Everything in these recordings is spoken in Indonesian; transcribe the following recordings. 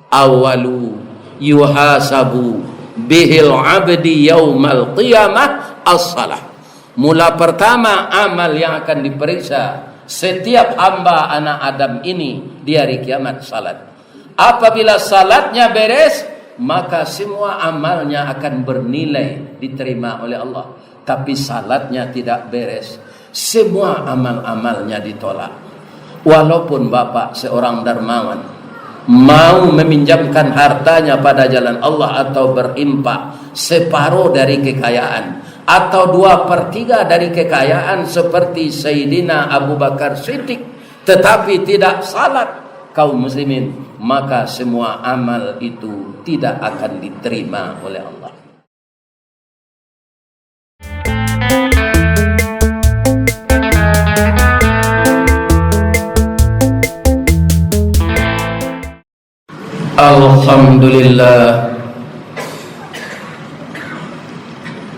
Awalu yuhasabu bihil abdi yaumal qiyamah as-salah. Mula pertama amal yang akan diperiksa setiap hamba anak Adam ini di hari kiamat, salat. Apabila salatnya beres, maka semua amalnya akan bernilai, diterima oleh Allah. Tapi salatnya tidak beres, semua amal-amalnya ditolak. Walaupun bapak seorang dermawan mau meminjamkan hartanya pada jalan Allah atau berimpak separuh dari kekayaan atau 2/3 dari kekayaan seperti Sayyidina Abu Bakar Siddiq, tetapi tidak salat, kaum muslimin, maka semua amal itu tidak akan diterima oleh Allah. Alhamdulillah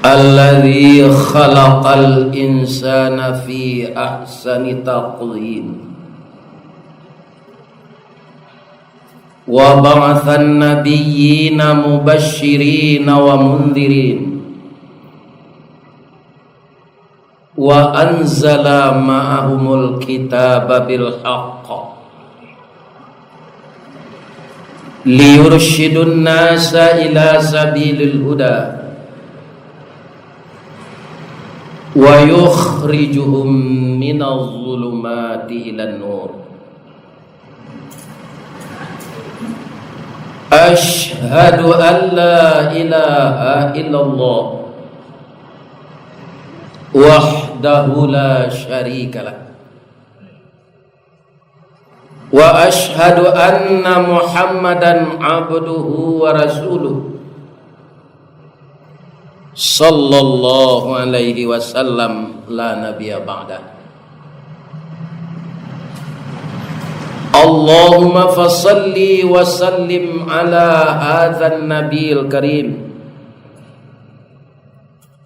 alladzi khalaqal insana fi ahsani taqwim wa ba'athan nabiyyina mubashshirina wa mundhirin wa anzala ma'ahumul kitaba bil haqq liyurshidun nasa ila sabilil huda wa yukhrijuhum minadh dhulumati ilan nur. Ashhadu an la ilaha illallah wahdahu la syarika lah wa ashhadu anna Muhammadan abduhu wa rasuluh sallallahu alaihi wasallam la nabiyya ba'da. Allahumma fasalli wa sallim ala hadzal nabiyil karim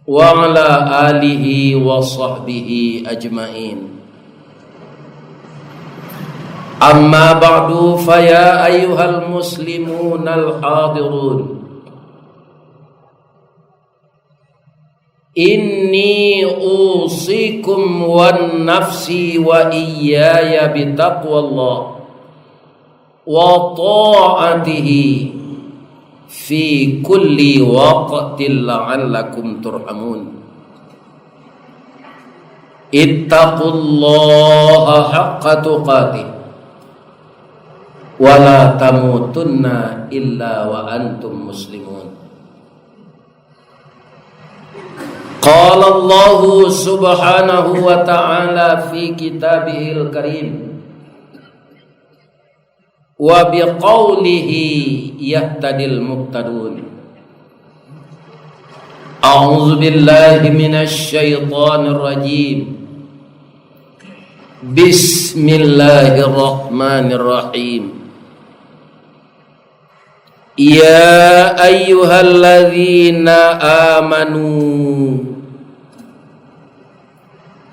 wa ala alihi wa sahbihi ajma'in. Amma ba'du, fa ya ayyuhal muslimun al-hadirun, inni usikum wan nafsi wa iyaya bitaqwallah wa ta'atihi fi kulli waqtin la'allakum turhamun. Ittaqullaha haqqa tuqatih wa la tamutunna illa wa antum muslimun. Qala Allah subhanahu wa ta'ala fi kitabihil karim wa biqaulihi yahtadil muhtadun. A'udzu billahi minasy syaithanir rajim. Bismillahirrahmanirrahim. Ya ayyuhalladzina amanu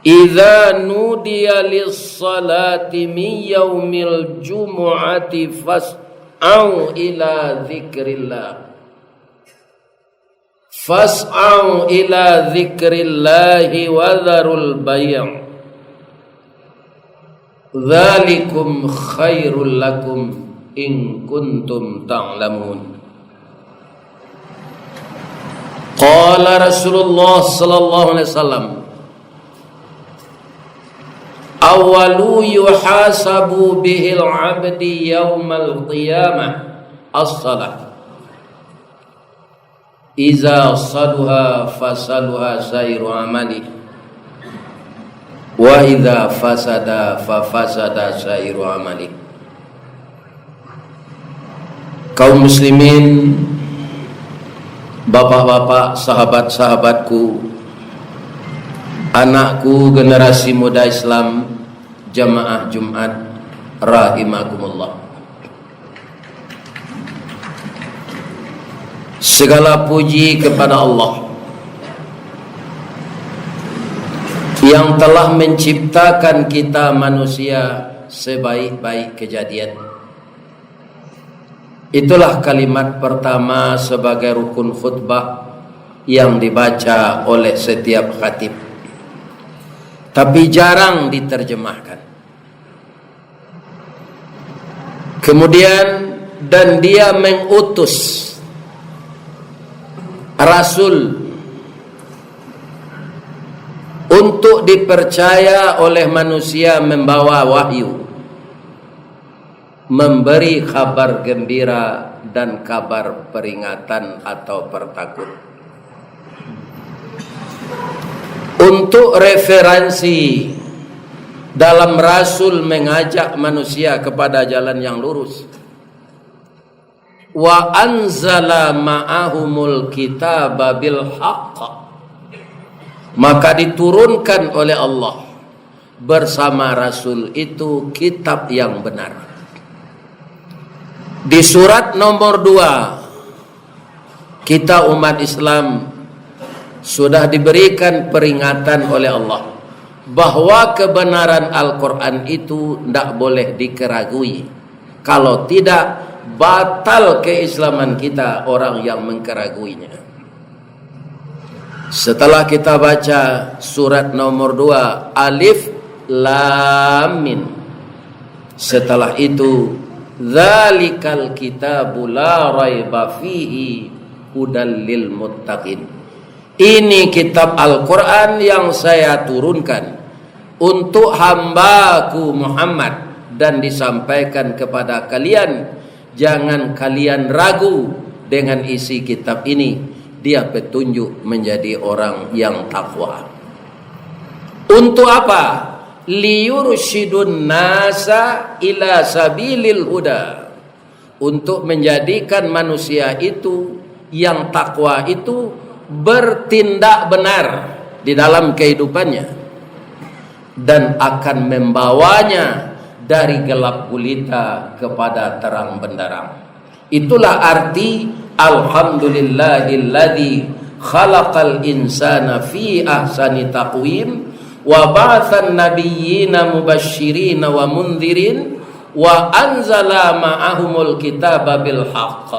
idza nudiya lis-salati min yaumil jumu'ati fas'au ila dzikrillah wa dzarul bay', dzalikum khairul lakum in kuntum ta'lamun. Qala Rasulullah sallallahu alaihi wasallam, awalu yuhasabu bihil abdi yaumal qiyamah as-salah. Iza saluha fasaluha sairu amali wa idza fasada fa fasada sairu amali. Kaum muslimin, bapak-bapak, sahabat-sahabatku, anakku generasi muda Islam, jamaah Jumat rahimakumullah. Segala puji kepada Allah yang telah menciptakan kita manusia sebaik-baik kejadian, Itulah kalimat pertama sebagai rukun khutbah yang dibaca oleh setiap khatib, tapi jarang diterjemahkan. Kemudian, dan dia mengutus rasul untuk dipercaya oleh manusia membawa wahyu, memberi kabar gembira dan kabar peringatan atau pertakut. Untuk referensi dalam rasul mengajak manusia kepada jalan yang lurus. Wa anzala ma'ahumul kitaba bil haqq, maka diturunkan oleh Allah bersama rasul itu kitab yang benar. Di surat nomor 2, kita umat Islam sudah diberikan peringatan oleh Allah bahwa kebenaran Al-Quran itu tidak boleh dikeragui. Kalau tidak, batal keislaman kita orang yang mengkeraguinya. Setelah kita baca surat nomor 2, Alif Lam Mim, setelah itu dzalikal kitabu la raiba fihi hudal lil muttaqin. Ini kitab Al-Quran yang saya turunkan untuk hambaku Muhammad dan disampaikan kepada kalian. Jangan kalian ragu dengan isi kitab ini. Dia petunjuk menjadi orang yang takwa. Untuk apa? Liyursyidun nasa ila sabilil huda, untuk menjadikan manusia itu yang takwa itu bertindak benar di dalam kehidupannya dan akan membawanya dari gelap gulita kepada terang benderang. Itulah arti alhamdulillahilladzi khalaqal insana fi ahsani taqwim wa ba'atsan nabiyyina mubashshirina wa mundhirin wa anzala ma'ahumul kitaba bil haqq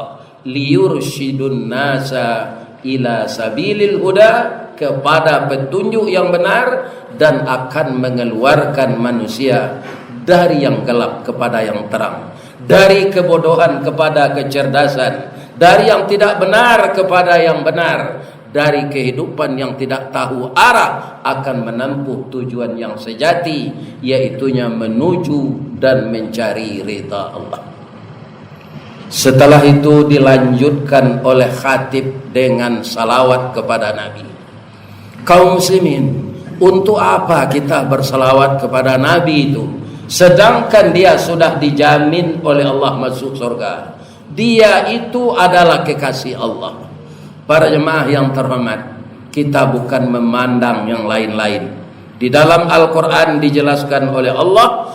liyursyidun nasa ila sabilil huda, kepada petunjuk yang benar, dan akan mengeluarkan manusia dari yang gelap kepada yang terang, dari kebodohan kepada kecerdasan, dari yang tidak benar kepada yang benar, dari kehidupan yang tidak tahu arah akan menempuh tujuan yang sejati, yaitunya menuju dan mencari ridha Allah. Setelah itu dilanjutkan oleh khatib dengan salawat kepada Nabi. Kaum muslimin, untuk apa kita bersalawat kepada Nabi itu, sedangkan dia sudah dijamin oleh Allah masuk surga? Dia itu adalah kekasih Allah. Para jemaah yang terhormat, kita bukan memandang yang lain-lain. Di dalam Al-Quran dijelaskan oleh Allah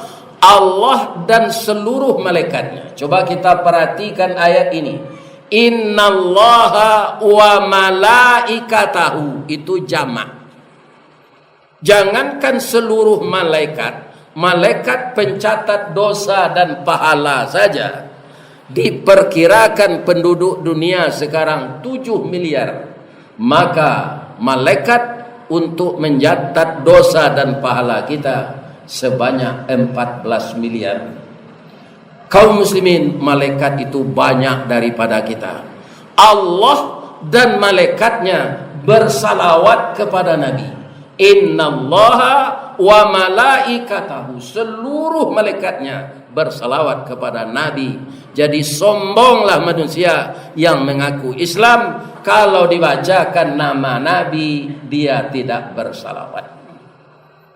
dan seluruh malaikatnya. Coba kita perhatikan ayat ini. Innallaha wa malaikatahu, itu jamak. Jangankan seluruh malaikat, malaikat pencatat dosa dan pahala saja diperkirakan penduduk dunia sekarang 7 miliar. Maka malaikat untuk mencatat dosa dan pahala kita sebanyak 14 miliar. Kaum muslimin, malaikat itu banyak daripada kita. Allah dan malaikatnya bersalawat kepada Nabi. Innallaha wa malaikatahu, seluruh malaikatnya bersalawat kepada Nabi. Jadi sombonglah manusia yang mengaku Islam kalau dibacakan nama Nabi dia tidak bersalawat.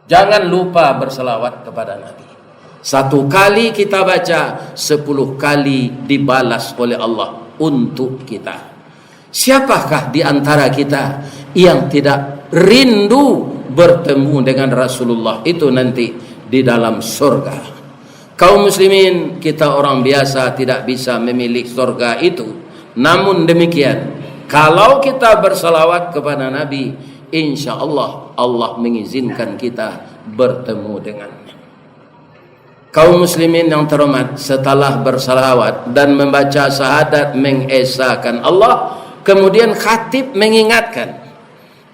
Jangan lupa bersalawat kepada Nabi. 1 kali kita baca, 10 kali dibalas oleh Allah untuk kita. Siapakah di antara kita yang tidak rindu bertemu dengan Rasulullah itu nanti di dalam surga? Kaum muslimin, kita orang biasa tidak bisa memilih surga itu. Namun demikian, kalau kita bersalawat kepada Nabi, insya Allah Allah mengizinkan kita bertemu dengannya. Kaum muslimin yang terhormat, setelah bersalawat dan membaca syahadat mengesahkan Allah, kemudian khatib mengingatkan,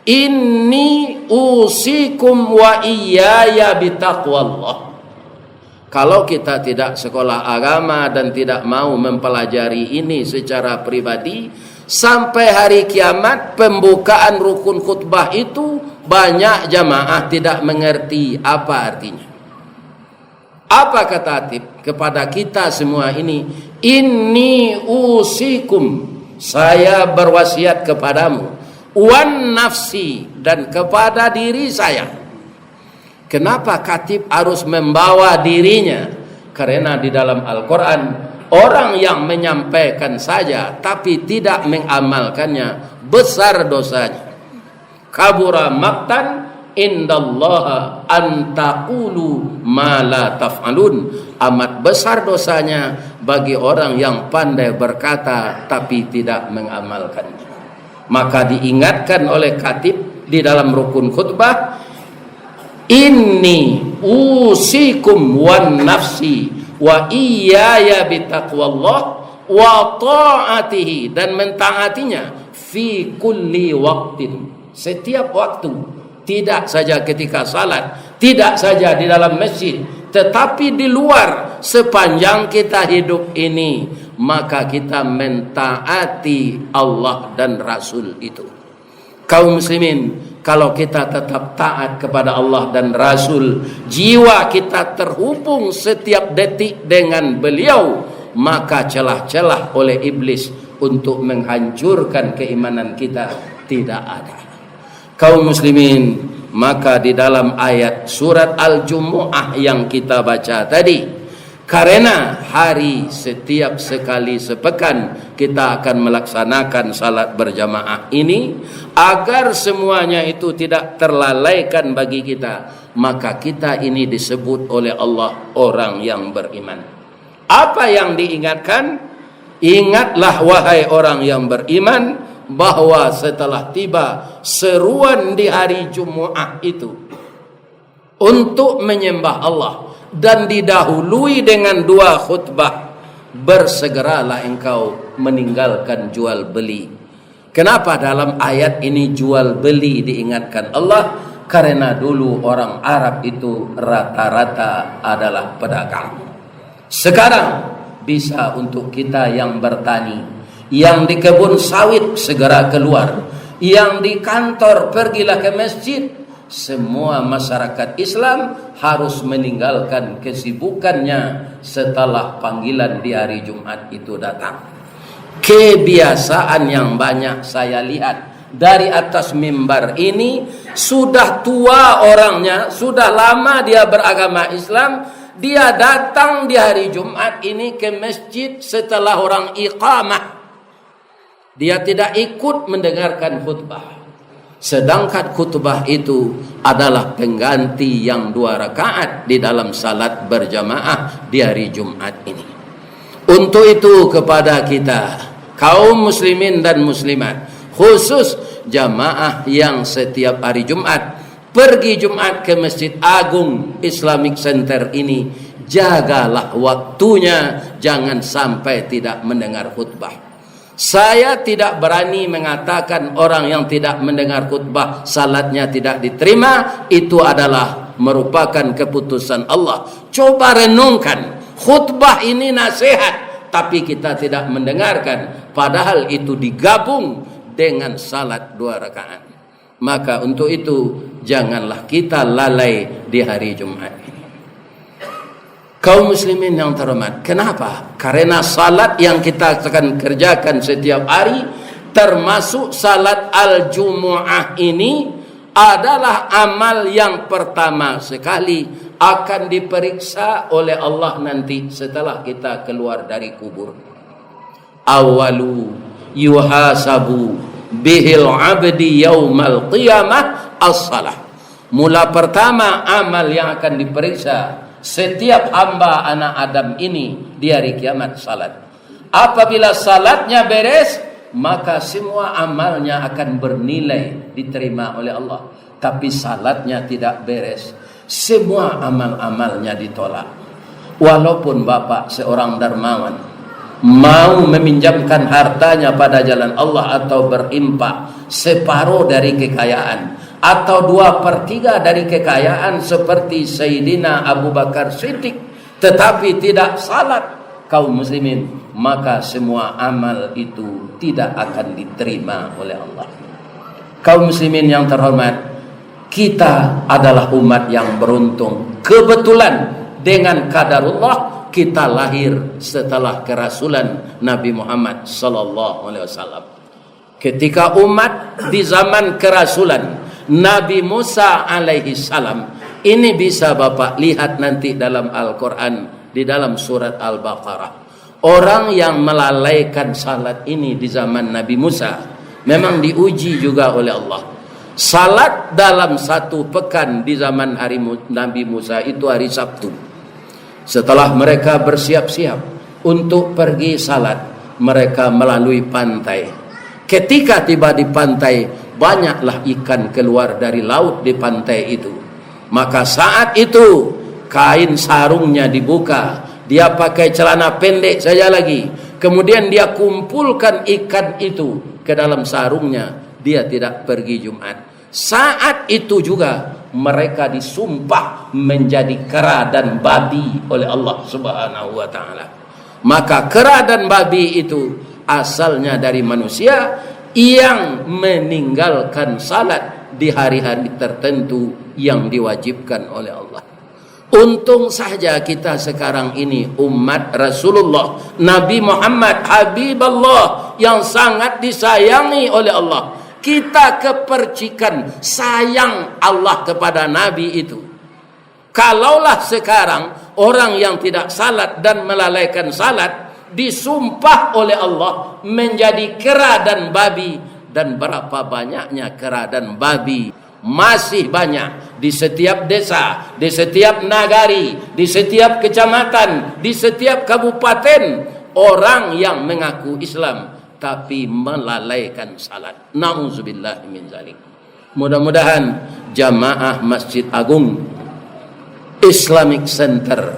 inni usikum wa iyaya bitaqwallah. Kalau kita tidak sekolah agama dan tidak mau mempelajari ini secara pribadi, sampai hari kiamat pembukaan rukun khutbah itu banyak jamaah tidak mengerti apa artinya. Apa kata khatib kepada kita semua ini? Inni usikum, saya berwasiat kepadamu, wan nafsi, dan kepada diri saya. Kenapa khatib harus membawa dirinya? Karena di dalam Al-Quran, orang yang menyampaikan saja tapi tidak mengamalkannya besar dosanya. Kabura maqtan indallaha an taqulu ma la taf'alun. Amat besar dosanya bagi orang yang pandai berkata tapi tidak mengamalkannya. Maka diingatkan oleh khatib di dalam rukun khutbah, inni usikum wan nafsi wa iyaya bitaqwallah wa ta'atihi, dan mentaatinya fi kulli waqtin, setiap waktu. Tidak saja ketika salat, tidak saja di dalam masjid, tetapi di luar sepanjang kita hidup ini, maka kita mentaati Allah dan Rasul itu. Kaum muslimin, kalau kita tetap taat kepada Allah dan Rasul, jiwa kita terhubung setiap detik dengan beliau, maka celah-celah oleh iblis untuk menghancurkan keimanan kita tidak ada. Kaum muslimin, maka di dalam ayat surat Al-Jumu'ah yang kita baca tadi, karena hari setiap sekali sepekan kita akan melaksanakan salat berjamaah ini, agar semuanya itu tidak terlalaikan bagi kita, maka kita ini disebut oleh Allah orang yang beriman. Apa yang diingatkan? Ingatlah wahai orang yang beriman, bahwa setelah tiba seruan di hari Jumat itu untuk menyembah Allah dan didahului dengan 2 khutbah, bersegeralah engkau meninggalkan jual beli. Kenapa dalam ayat ini jual beli diingatkan Allah? Karena dulu orang Arab itu rata-rata adalah pedagang. Sekarang bisa untuk kita yang bertani, yang di kebun sawit segera keluar, yang di kantor pergilah ke masjid. Semua masyarakat Islam harus meninggalkan kesibukannya setelah panggilan di hari Jumat itu datang. Kebiasaan yang banyak saya lihat dari atas mimbar ini, sudah tua orangnya, sudah lama dia beragama Islam, dia datang di hari Jumat ini ke masjid setelah orang iqamah. Dia tidak ikut mendengarkan khutbah. Sedangkan khutbah itu adalah pengganti yang 2 rakaat di dalam salat berjamaah di hari Jumat ini. Untuk itu kepada kita, kaum muslimin dan muslimat, khusus jamaah yang setiap hari Jumat pergi Jumat ke Masjid Agung Islamic Center ini, jagalah waktunya, jangan sampai tidak mendengar khutbah. Saya tidak berani mengatakan orang yang tidak mendengar khutbah salatnya tidak diterima. Itu adalah merupakan keputusan Allah. Coba renungkan, khutbah ini nasihat, tapi kita tidak mendengarkan, padahal itu digabung dengan salat 2 rakaat. Maka untuk itu janganlah kita lalai di hari Jumat ini. Kaum muslimin yang terhormat, kenapa? Karena salat yang kita akan kerjakan setiap hari, termasuk salat al-Jumu'ah ini, adalah amal yang pertama sekali akan diperiksa oleh Allah nanti setelah kita keluar dari kubur. Awalu yuhasabu bihil abdi yaumal qiyamah as-salah. Mula pertama amal yang akan diperiksa setiap hamba anak Adam ini di hari kiamat, salat. Apabila salatnya beres, maka semua amalnya akan bernilai, diterima oleh Allah. Tapi salatnya tidak beres, semua amal-amalnya ditolak. Walaupun bapak seorang dermawan mau meminjamkan hartanya pada jalan Allah atau berimpak separuh dari kekayaan atau 2/3 dari kekayaan seperti Sayyidina Abu Bakar Siddiq, tetapi tidak salat kaum muslimin, maka semua amal itu tidak akan diterima oleh Allah. Kaum muslimin yang terhormat, kita adalah umat yang beruntung. Kebetulan dengan qadarullah kita lahir setelah kerasulan Nabi Muhammad sallallahu alaihi wasallam. Ketika umat di zaman kerasulan Nabi Musa alaihi salam, ini bisa Bapak lihat nanti dalam Al-Qur'an di dalam surat Al-Baqarah. Orang yang melalaikan salat ini di zaman Nabi Musa memang diuji juga oleh Allah. Salat dalam 1 pekan di zaman hari Nabi Musa itu hari Sabtu. Setelah mereka bersiap-siap untuk pergi salat, mereka melalui pantai. Ketika tiba di pantai, banyaklah ikan keluar dari laut di pantai itu. Maka saat itu kain sarungnya dibuka, dia pakai celana pendek saja lagi. Kemudian dia kumpulkan ikan itu ke dalam sarungnya, dia tidak pergi Jumat. Saat itu juga mereka disumpah menjadi kera dan babi oleh Allah Subhanahu wa taala. Maka kera dan babi itu asalnya dari manusia yang meninggalkan salat di hari-hari tertentu yang diwajibkan oleh Allah. Untung saja kita sekarang ini umat Rasulullah Nabi Muhammad Habibullah yang sangat disayangi oleh Allah. Kita kepercikan sayang Allah kepada Nabi itu. Kalaulah sekarang orang yang tidak salat dan melalaikan salat disumpah oleh Allah menjadi kera dan babi, dan berapa banyaknya kera dan babi masih banyak di setiap desa, di setiap nagari, di setiap kecamatan, di setiap kabupaten, orang yang mengaku Islam tapi melalaikan salat. Nauzubillah min zalik. Mudah-mudahan jamaah Masjid Agung Islamic Center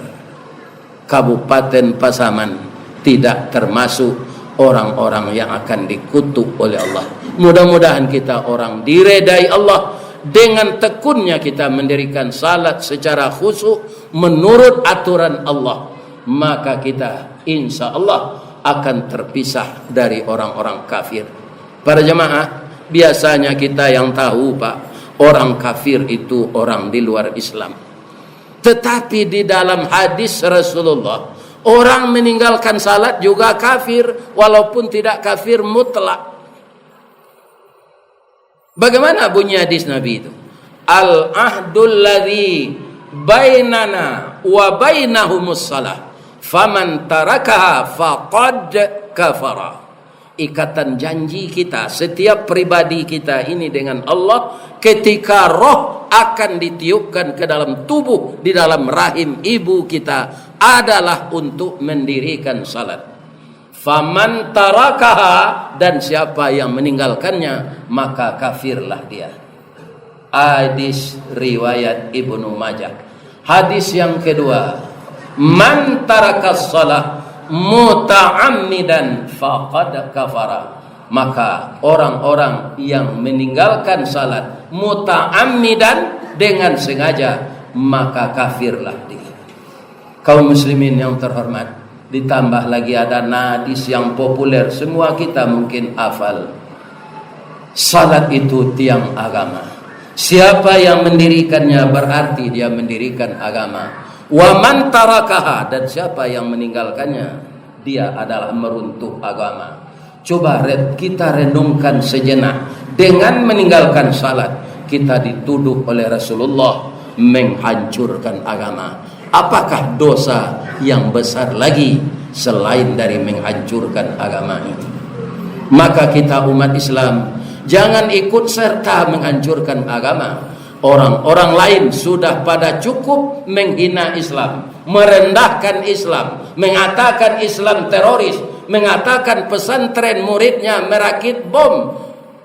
Kabupaten Pasaman tidak termasuk orang-orang yang akan dikutuk oleh Allah. Mudah-mudahan kita orang diredai Allah. Dengan tekunnya kita mendirikan salat secara khusyuk menurut aturan Allah, maka kita insya Allah akan terpisah dari orang-orang kafir. Para jemaah, biasanya kita yang tahu Pak, orang kafir itu orang di luar Islam. Tetapi di dalam hadis Rasulullah, orang meninggalkan salat juga kafir walaupun tidak kafir mutlak. Bagaimana bunyi hadis Nabi itu? Al-ahdul ladzi bainana wa bainahumus salah, faman tarakaha faqad kafara. Ikatan janji kita, setiap pribadi kita ini dengan Allah, ketika roh akan ditiupkan ke dalam tubuh di dalam rahim ibu kita adalah untuk mendirikan salat. Faman tarakaha, dan siapa yang meninggalkannya maka kafirlah dia. Hadis riwayat Ibnu Majah. Hadis yang kedua, man tarakas salah muta'ammidan faqad kafara. Maka orang-orang yang meninggalkan salat muta'ammidan, dengan sengaja, maka kafirlah dia. Kaum muslimin yang terhormat, ditambah lagi ada hadis yang populer, semua kita mungkin hafal. Salat itu tiang agama. Siapa yang mendirikannya berarti dia mendirikan agama. Wa man tarakaha, dan siapa yang meninggalkannya dia adalah meruntuh agama. Coba kita renungkan sejenak. Dengan meninggalkan salat kita dituduh oleh Rasulullah menghancurkan agama. Apakah dosa yang besar lagi selain dari menghancurkan agama ini? Maka kita umat Islam jangan ikut serta menghancurkan agama. Orang-orang lain sudah pada cukup menghina Islam, merendahkan Islam, mengatakan Islam teroris, mengatakan pesantren muridnya merakit bom.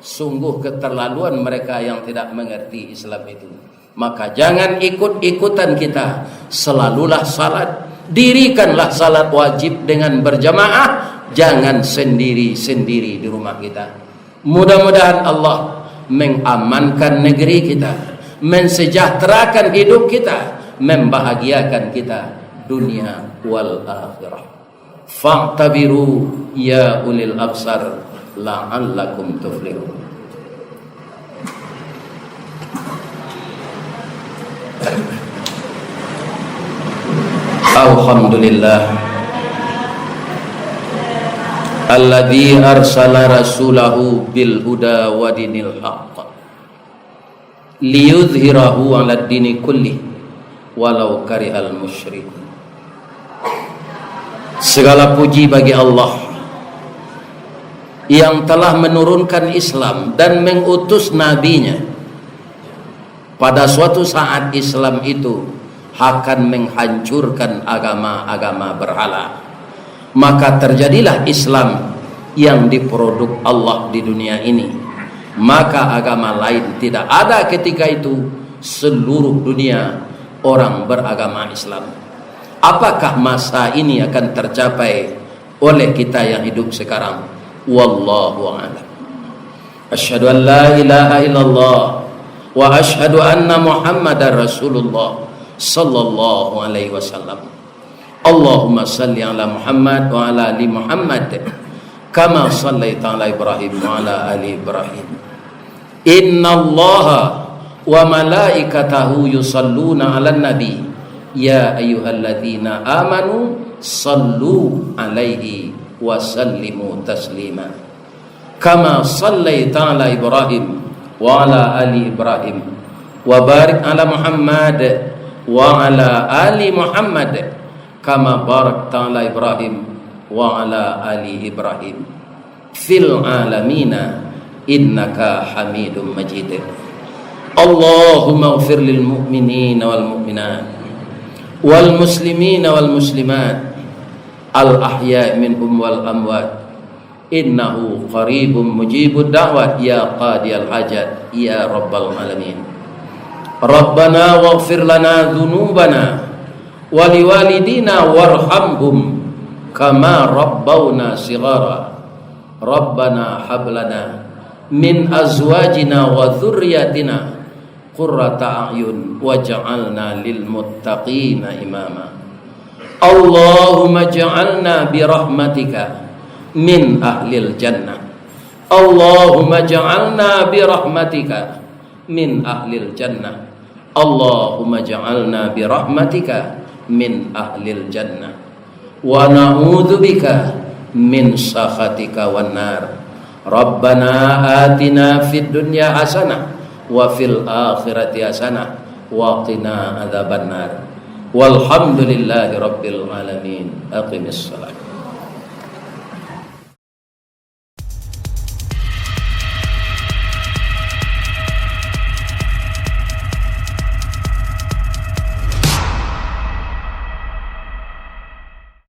Sungguh keterlaluan mereka yang tidak mengerti Islam itu. Maka jangan ikut-ikutan kita. Selalulah salat, Dirikanlah salat wajib dengan berjamaah, jangan sendiri-sendiri di rumah kita. Mudah-mudahan Allah mengamankan negeri kita, mensejahterakan hidup kita, membahagiakan kita dunia wal akhirah. Fa'tabiru ya ulil absar la'allakum tuflihun. Alhamdulillah alladzi arsala rasulahu bil huda wa dinil haqq liyudhhirahu 'alad dini kulli walau karihal musyrikun. Segala puji bagi Allah yang telah menurunkan Islam dan mengutus nabinya. Pada suatu saat Islam itu akan menghancurkan agama-agama berhala, maka terjadilah Islam yang diproduk Allah di dunia ini. Maka agama lain tidak ada ketika itu. Seluruh dunia orang beragama Islam. Apakah masa ini akan tercapai oleh kita yang hidup sekarang? Wallahu a'lam. Asyhadu an la ilaha illallah wa asyhadu anna Muhammadar Rasulullah sallallahu alaihi wasallam. Allahumma salli ala Muhammad wa ala ali Muhammad kama sallaita ala Ibrahim wa ala ali Ibrahim. Innallaha wa malaikatahu yusalluna 'alan nabi ya ayyuhalladzina amanu sallu 'alaihi wa sallimu taslima kama sallaita ala Ibrahim wa ala ali Ibrahim wa barik ala Muhammad wa ala ali Muhammad kama barakta ala Ibrahim wa ala ali Ibrahim fil alamina innaka Hamidum Majid. Allahumma ighfir lil mu'minina wal mu'minat wal muslimina wal muslimat al ahya' minhum wal amwat innahu qaribun mujibud da'wat ya qadiyal hajat ya rabbal alamin. Rabbana waghfir lana dhunubana wa liwalidina warhamhum kama rabbawna shighara. Rabbana hab lana min azwajina wa dhurriyyatina qurrata a'yun waj'alna lil muttaqina imama. Allahumma ij'alna bi rahmatika min ahlil jannah. Allahumma ij'alna bi rahmatika min ahlil jannah. Allahumma ja'alna bi rahmatika min ahlil jannah wa na'udzubika min sakhatika wan nar. Rabbana atina fid dunya hasanah wa fil akhirati hasanah wa qina adzabannar. Walhamdulillahi rabbil alamin. Aqimis salat.